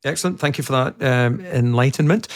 Excellent. Thank you for that enlightenment.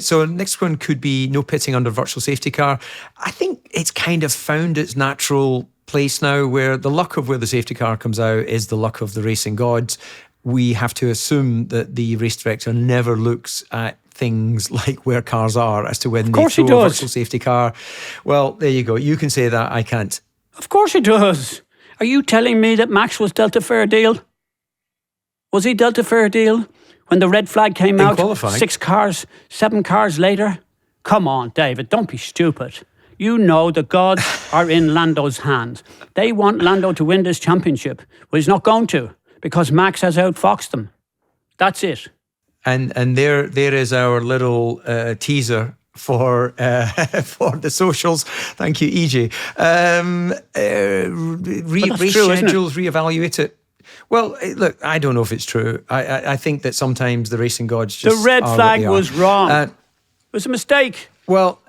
So next one could be no pitting under virtual safety car. I think it's kind of found its natural place now, where the luck of where the safety car comes out is the luck of the racing gods. We have to assume that the race director never looks at things like where cars are as to when they throw a virtual safety car. Well, there you go. You can say that. I can't. Of course he does. Are you telling me that Max was dealt a fair deal? Was he dealt a fair deal when the red flag came out? Qualifying. 7 cars later? Come on, David, don't be stupid. You know the gods are in Lando's hands. They want Lando to win this championship. Well, he's not going to, because Max has outfoxed them. That's it. And there is our little teaser for the socials. Thank you, EJ. Reschedules, reevaluate it. Well, look, I don't know if it's true. I think that sometimes the racing gods just the red flag was wrong. It was a mistake. Well,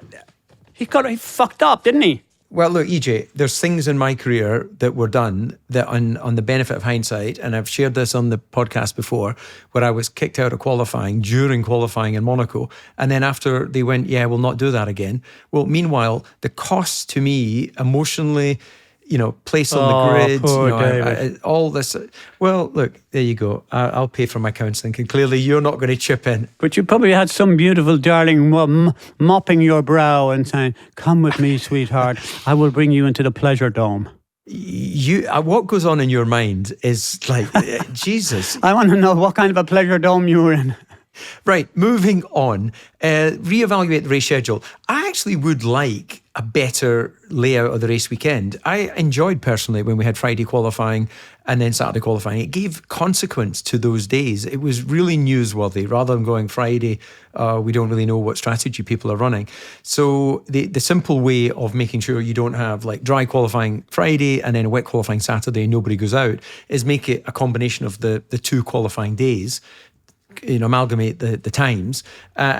he fucked up, didn't he? Well, look, EJ, there's things in my career that were done that on the benefit of hindsight, and I've shared this on the podcast before, where I was kicked out of qualifying during qualifying in Monaco, and then after they went, yeah, we'll not do that again. Well, meanwhile, the cost to me emotionally, place on the grid, David. all this. Well, look, there you go. I'll pay for my counselling, and clearly you're not going to chip in. But you probably had some beautiful darling mopping your brow and saying, "Come with me, sweetheart. I will bring you into the pleasure dome." What goes on in your mind is like, Jesus. I want to know what kind of a pleasure dome you were in. Right, moving on. Reevaluate the race schedule. I actually would like a better layout of the race weekend. I enjoyed personally when we had Friday qualifying and then Saturday qualifying. It gave consequence to those days. It was really newsworthy. Rather than going Friday, we don't really know what strategy people are running. So the simple way of making sure you don't have like dry qualifying Friday and then a wet qualifying Saturday, nobody goes out, is make it a combination of the two qualifying days. Amalgamate the times.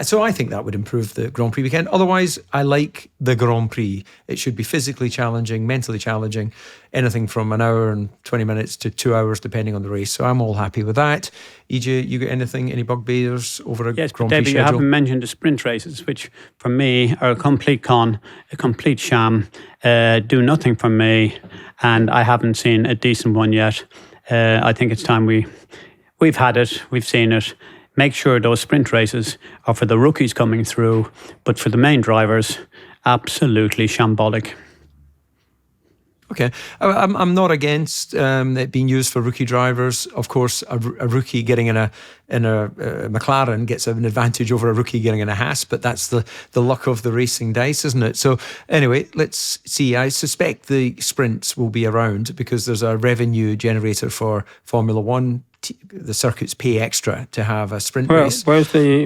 So I think that would improve the Grand Prix weekend. Otherwise, I like the Grand Prix. It should be physically challenging, mentally challenging, anything from an hour and 20 minutes to 2 hours, depending on the race. So I'm all happy with that. EJ, you got any bugbears over a Grand Prix David, schedule? You haven't mentioned the sprint races, which for me are a complete con, a complete sham, do nothing for me, and I haven't seen a decent one yet. I think it's time We've had it, we've seen it. Make sure those sprint races are for the rookies coming through, but for the main drivers, absolutely shambolic. Okay, I'm not against it being used for rookie drivers. Of course, a rookie getting in a McLaren gets an advantage over a rookie getting in a Haas, but that's the luck of the racing dice, isn't it? So anyway, let's see. I suspect the sprints will be around because there's a revenue generator for Formula One. The circuits pay extra to have a sprint race. Where's the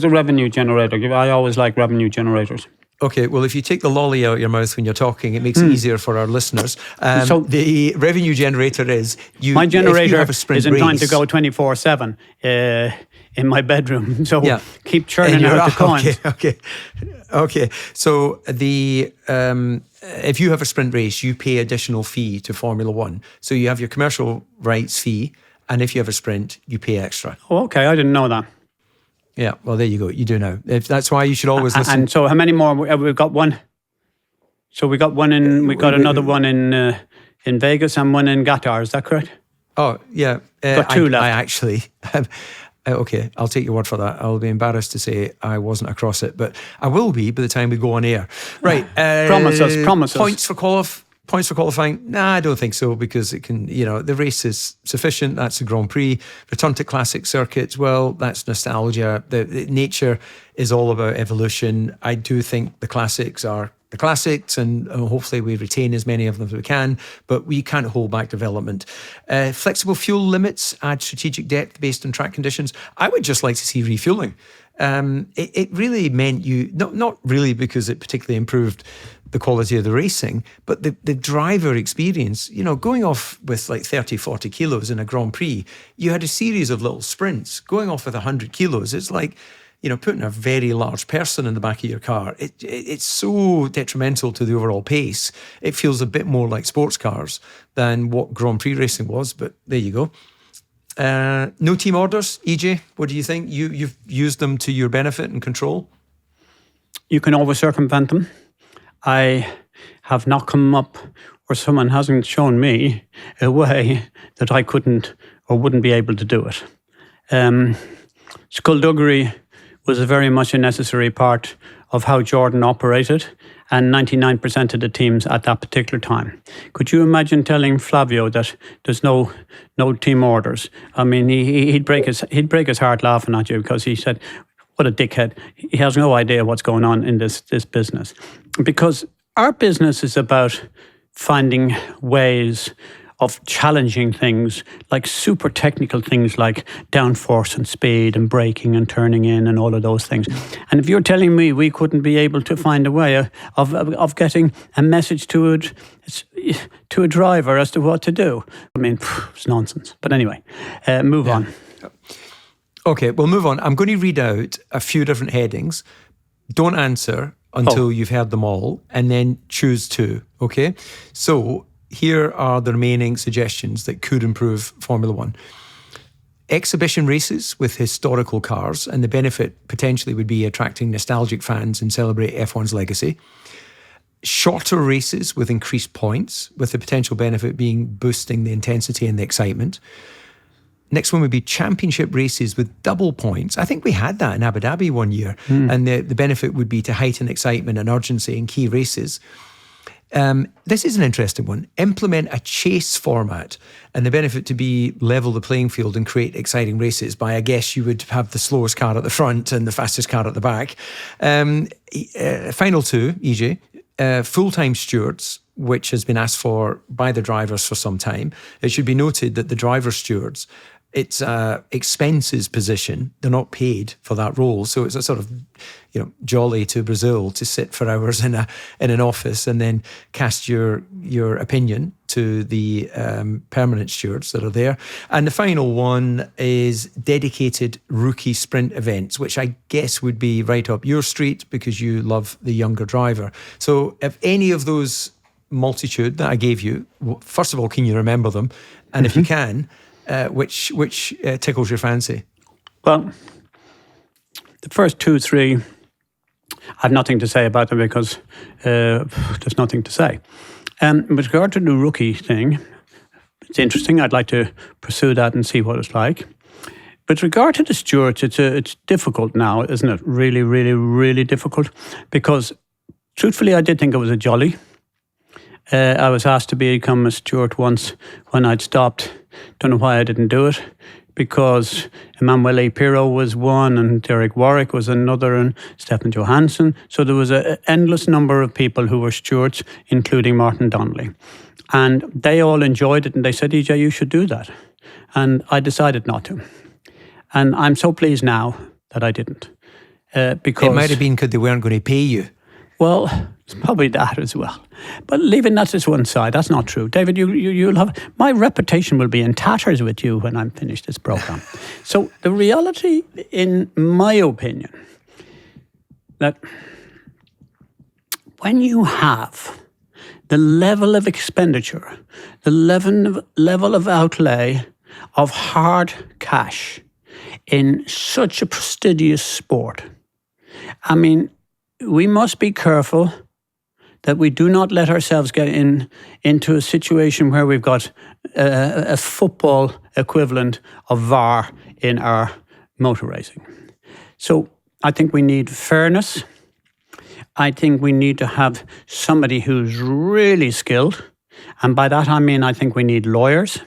revenue generator? I always like revenue generators. Okay, well, if you take the lolly out of your mouth when you're talking, it makes it easier for our listeners. So the revenue generator is my generator have a sprint isn't race, time to go 24/7 in my bedroom. So keep churning out the coins. Okay. So if you have a sprint race, you pay additional fee to Formula One. So you have your commercial rights fee, and if you have a sprint, you pay extra. Oh, okay, I didn't know that. Yeah, well, there you go. You do now. That's why you should always listen. And so how many more? We've got one. So we got one in. We got another one in Vegas and one in Qatar. Is that correct? Oh, yeah. Got two left. I actually have. Okay, I'll take your word for that. I'll be embarrassed to say I wasn't across it, but I will be by the time we go on air. Right. Promise us. Points for qualifying? Nah, I don't think so, because it can, the race is sufficient. That's the Grand Prix. Return to classic circuits, well, that's nostalgia. The nature is all about evolution. I do think the classics are the classics, and hopefully we retain as many of them as we can, but we can't hold back development. Flexible fuel limits add strategic depth based on track conditions. I would just like to see refueling. It really meant not really because it particularly improved the quality of the racing, but the driver experience, going off with like 30, 40 kilos in a Grand Prix, you had a series of little sprints. Going off with 100 kilos, it's like, putting a very large person in the back of your car. It's so detrimental to the overall pace. It feels a bit more like sports cars than what Grand Prix racing was, but there you go. No team orders, EJ. What do you think? You've used them to your benefit and control. You can always circumvent them. I have not come up, or someone hasn't shown me a way that I couldn't or wouldn't be able to do it. Skullduggery was very much a necessary part of how Jordan operated, and 99% of the teams at that particular time. Could you imagine telling Flavio that there's no team orders? I mean, he'd break his heart laughing at you, because he said, "What a dickhead! He has no idea what's going on in this business." Because our business is about finding ways of challenging things, like super technical things like downforce and speed and braking and turning in and all of those things. And if you're telling me we couldn't be able to find a way of getting a message to a driver as to what to do, I mean, it's nonsense. But anyway, move on. Okay, we'll move on. I'm going to read out a few different headings. Don't answer until you've heard them all, and then choose two, okay? So here are the remaining suggestions that could improve Formula One. Exhibition races with historical cars, and the benefit potentially would be attracting nostalgic fans and celebrate F1's legacy. Shorter races with increased points, with the potential benefit being boosting the intensity and the excitement. Next one would be championship races with double points. I think we had that in Abu Dhabi one year, and the benefit would be to heighten excitement and urgency in key races. This is an interesting one. Implement a chase format, and the benefit to be level the playing field and create exciting races by, I guess you would have the slowest car at the front and the fastest car at the back. Final two, EJ, full-time stewards, which has been asked for by the drivers for some time. It should be noted that the driver stewards, it's expenses position. They're not paid for that role. So it's a sort of, jolly to Brazil to sit for hours in an office and then cast your opinion to the permanent stewards that are there. And the final one is dedicated rookie sprint events, which I guess would be right up your street because you love the younger driver. So if any of those multitude that I gave you, first of all, can you remember them? And if you can, which tickles your fancy? Well, the first 2, 3, I have nothing to say about them because there's nothing to say. With regard to the rookie thing, it's interesting. I'd like to pursue that and see what it's like. With regard to the stewards, it's difficult now, isn't it? Really, really, really difficult. Because truthfully, I did think it was a jolly. I was asked to become a steward once when I'd stopped. Don't know why I didn't do it, because Emanuele Pirro was one and Derek Warwick was another and Stefan Johansson. So there was an endless number of people who were stewards, including Martin Donnelly. And they all enjoyed it and they said, EJ, you should do that. And I decided not to. And I'm so pleased now that I didn't. Because it might have been because they weren't going to pay you. Well, it's probably that as well. But leaving that to one side, that's not true. David, you'll have... My reputation will be in tatters with you when I'm finished this programme. So the reality, in my opinion, that when you have the level of expenditure, the level of outlay of hard cash in such a prestigious sport, I mean, we must be careful that we do not let ourselves get into a situation where we've got a football equivalent of VAR in our motor racing. So I think we need fairness. I think we need to have somebody who's really skilled. And by that I mean I think we need lawyers.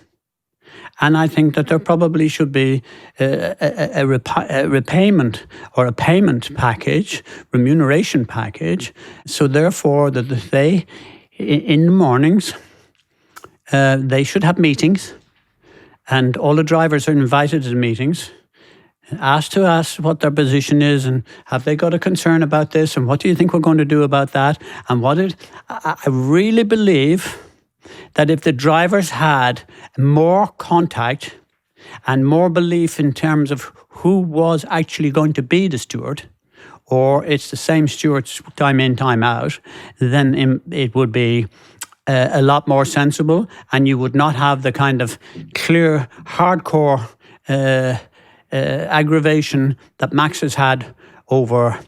And I think that there probably should be a repayment or a payment package, remuneration package. So therefore, that they, in the mornings, they should have meetings, and all the drivers are invited to the meetings, asked to ask what their position is, and have they got a concern about this, and what do you think we're going to do about that, and I really believe that if the drivers had more contact and more belief in terms of who was actually going to be the steward, or it's the same stewards time in, time out, then it would be a lot more sensible, and you would not have the kind of clear, hardcore aggravation that Max has had over.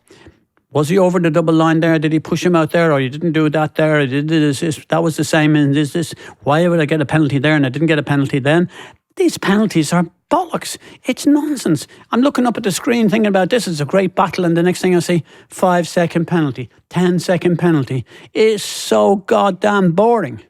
Was he over the double line there? Did he push him out there? Or you didn't do that there? Or did this? That was the same. And this? Why would I get a penalty there and I didn't get a penalty then? These penalties are bollocks. It's nonsense. I'm looking up at the screen thinking about this is a great battle, and the next thing I see, 5-second penalty, 10-second penalty. It's so goddamn boring.